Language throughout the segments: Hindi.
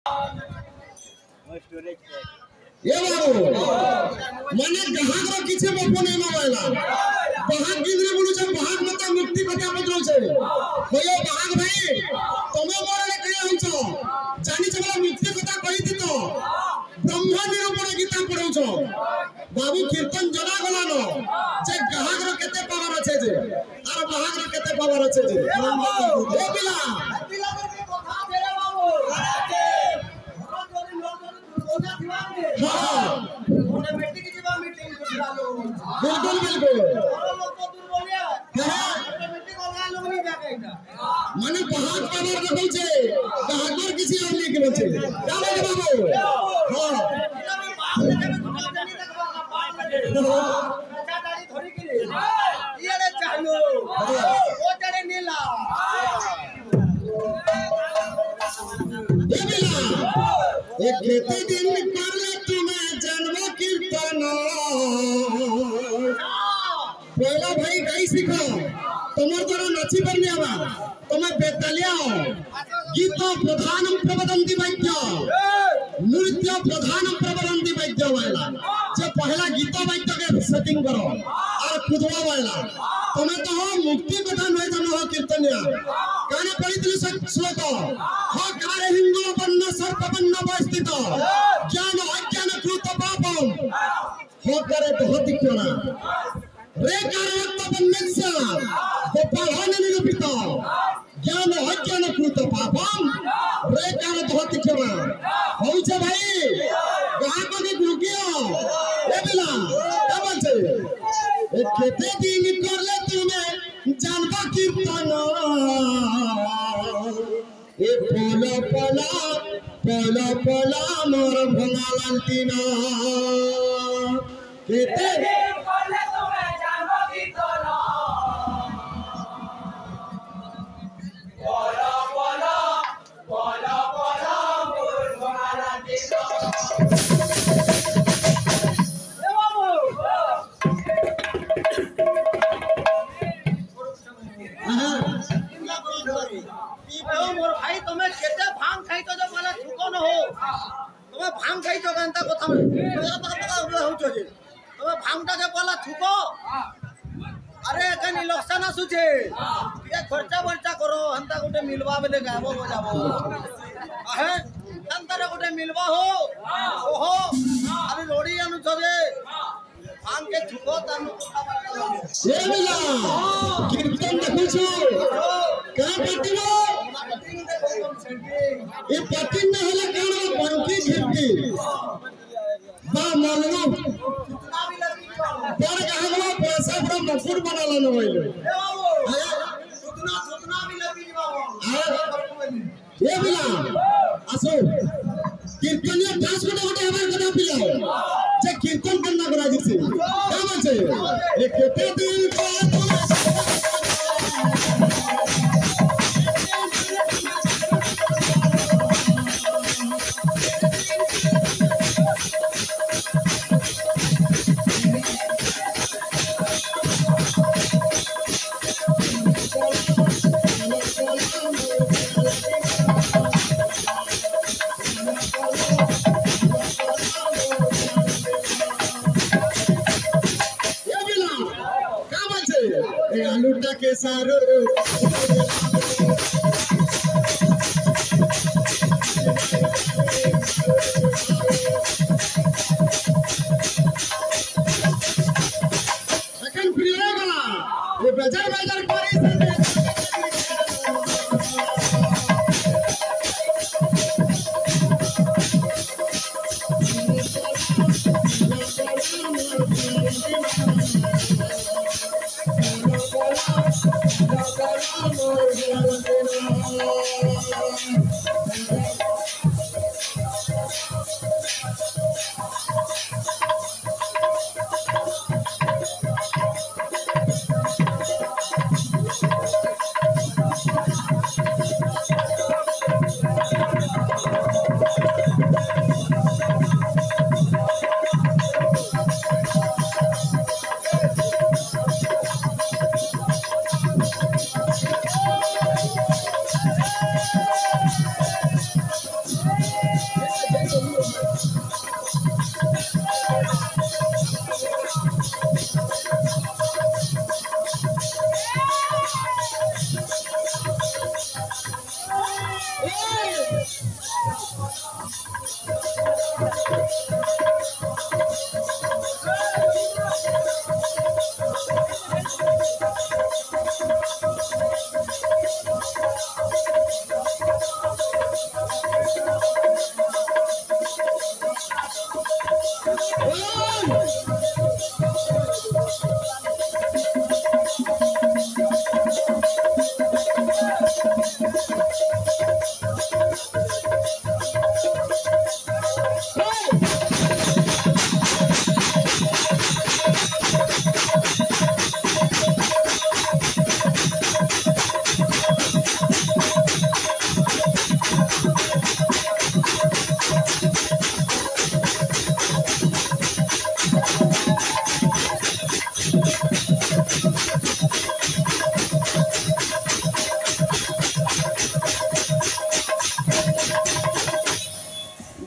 ये बाबू माने ग्राहक किछ बपने न वाला बाहर गिंद्रे बोलु छ बाहर मत मुक्ति कथा पत्र छ होयो बाहर भाई तमे मोरे कहि हंछ जानि छ बला मुक्ति कथा कहि दि तो ब्रह्म निरूपण गीता पढौ छ बाबू कीर्तन जना गला न जे ग्राहक रो केते पावर अछि जे तार बाहर रो केते पावर अछि जे ओ बिला के कथा देले बाबू हां ओने मीटिंग जीवा मीटिंग बिल्कुल बिल्कुल लोग तो दूर बोलिया हां मीटिंग होगा लोग नहीं जाके इटा माने बहुत पावर देखै छै बहादुर किसी और नहीं के छै क्या बोले बाबू हां अच्छा दाढ़ी धरी के ये रे चालो ओ चढ़े नीला एक खेती दिन कर ले तुम्हें जन्म कीर्तन पहला भाई गाई सीखो तुम्हारे द्वारा नची करने आवा तुम्हें बेतलिया गीत प्रधानम प्रबंधि वैद्य नृत्य प्रधानम प्रबंधि वैद्य वाला जो पहला गीत वैद्य के सेटिंग करो और खुदवा वाला तुम्हें तो मुक्ति कथा नहीं जानो हो कीर्तनिया गाने पढ़ी दिल श्लोक हो कार्य हिंदू बन्न सर्पबन्न अवस्थित ज्ञान अज्ञान कृत पापम हो करे बहुत क्यों रे कारवत्त बन्नस्य गोपालन निरूपित ज्ञान अज्ञान कृत पापम रे कार बहुत क्यों होई छ भाई कहां को के गुगियो ए बिला क्या बोल छे एक खेते दिन करले तुम्हें जानबा कीर्तन ए पोला पोला मोर भंगा लालतीना केते करले तुम्हें जानबा कीर्तन पोला पोला मोर भंगा लालतीना मोर भाई तुम्हें केते भांग खाई तो जो वाला थुको न हो तुम्हें भांग खाई तो गंता कथा पता हो छ जे तुम्हें भांगटा जे वाला थुको अरे कन इलेक्शन आसुचे ये खर्चा करो हंता गोटे मिलवा बेले गाबो बजाबो आहे हंता गोटे मिलवा हो ओहो अरे रोडी आनु छ जे भांग के थुको तानु ए मिला कीर्तन देखु छु का पटिनो ये पटिन न हले कान बनकी घिरकी बा मालनो पर कहलो पैसा पर मफुर बनाला न होइले सुतना भी लगी बाबू ये मिला आसो कीर्तनिया 10 गोटे गोटे हमार कथा पिलाओ जे कीर्तन करना करा दिसे का बोलछे ए केते दिन आलूटा के सारो अकन प्रियगा ये बाजार करी से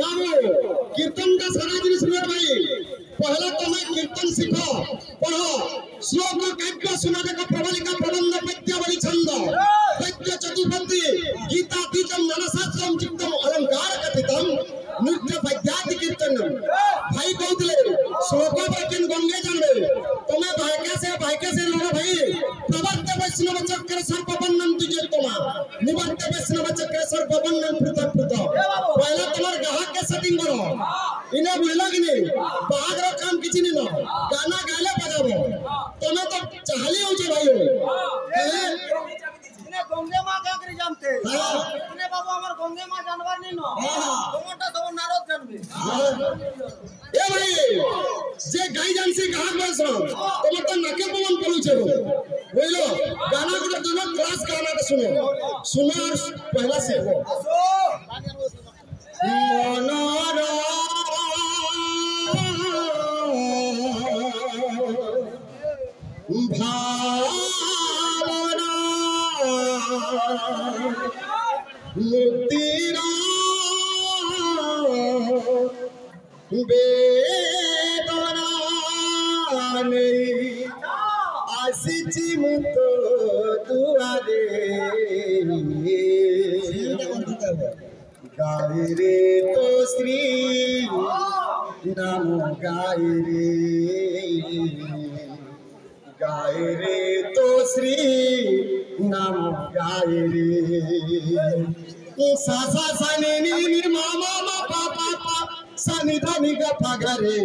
कीर्तन का सारा जिनिस सुनो भाई पहला तुम्हें कीर्तन सीखो पढ़ो श्लोक काव्य सुनाने का प्रबलिका प्रबंध पद्यावली छंद पद्य चतुर्पदी गीता तीजम ज्ञानशास्त्रम चित्तम अलंकार कथितम नृत्य पद्यादि कीर्तनम भाई कहते श्लोक पर किन गंगे जानबे तुम्हें भाइके से लोग भाई प्रवर्त वैष्णव चक्र सर्पबन्धन तुझे तुमा निवर्त वैष्णव चक्र सर्पबन्धन पृथक पृथक पहला तुम्हारे ग्राहक के सेटिंग करो इन्हें बुझला कि नहीं बाहर रो काम किसी नहीं नो गाना गाले बजाबो तुम्हें तो चाहली हो जे भाई इने गंगे मां का करी जानते इने बाबू हमर गंगे मां जानवर नहीं नो तुमटा सब नारद जानबे ए भाई जे गाई जानसी गाहक बसो तुम तो नके पवन पलु छे बोलो गाना को दोनों क्लास गाना का सुनो और पहला से हो मनोरा भावना मुक्तिरा बेदना नहीं आसिची मुतो दुआरे गाय रे तो श्री नाम गाय रे तो श्री नाम गाय रे सा सा सा नी नी मा मा मा पा पा पा सा नी धा नी गा पा गा रे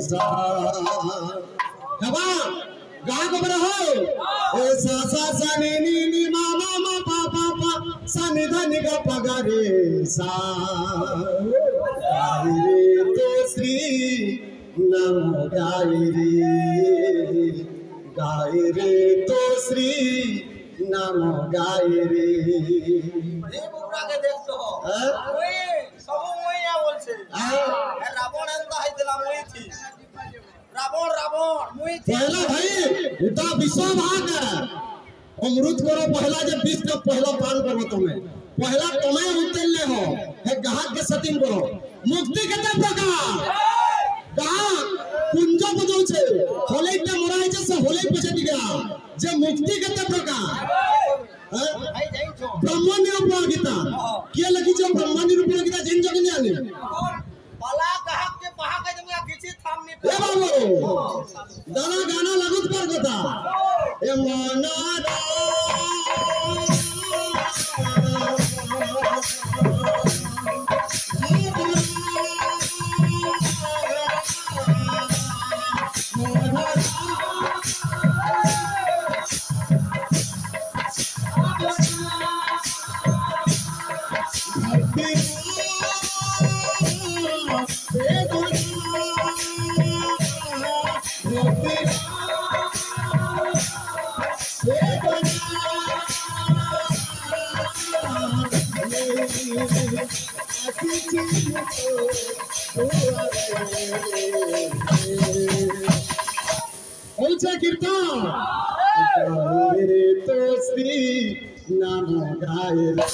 सा हवा गा को रहो ए सा सा सा नी नी मा मा मा पा पा पा सा नी धा नी गा पा गा रे सा गाय रे तो श्री नाम गाय रे तो श्री नाम गाय रे এই বুবরাকে দেখতো ওই সব মই না বলছে রাবণ এন্তা হইতলা মই থি রাবণ মই থি पहला भाई उता विश्व भाग अमृत करो पहला जब बीच का पहला पान करो तुम्हें पहला तुम्हें उतरले हो है ग्राहक के सेटिंग करो मुक्ति केते प्रकार ग्राहक कुंज बजाउ छे होलेटा मोराय छे से होले पछे दिगा जे मुक्ति केते प्रकार ভাই যাই তো ब्रह्म निरूपण गीता के लगी जो ब्रह्म निरूपण गीता जिन जगन आने पाला कहा के पहा के जंगा किसी थाम नहीं ए बाबू गाना गाना लगुत पर गता ए मनारा कीर्तन तो श्री नाम गाए रे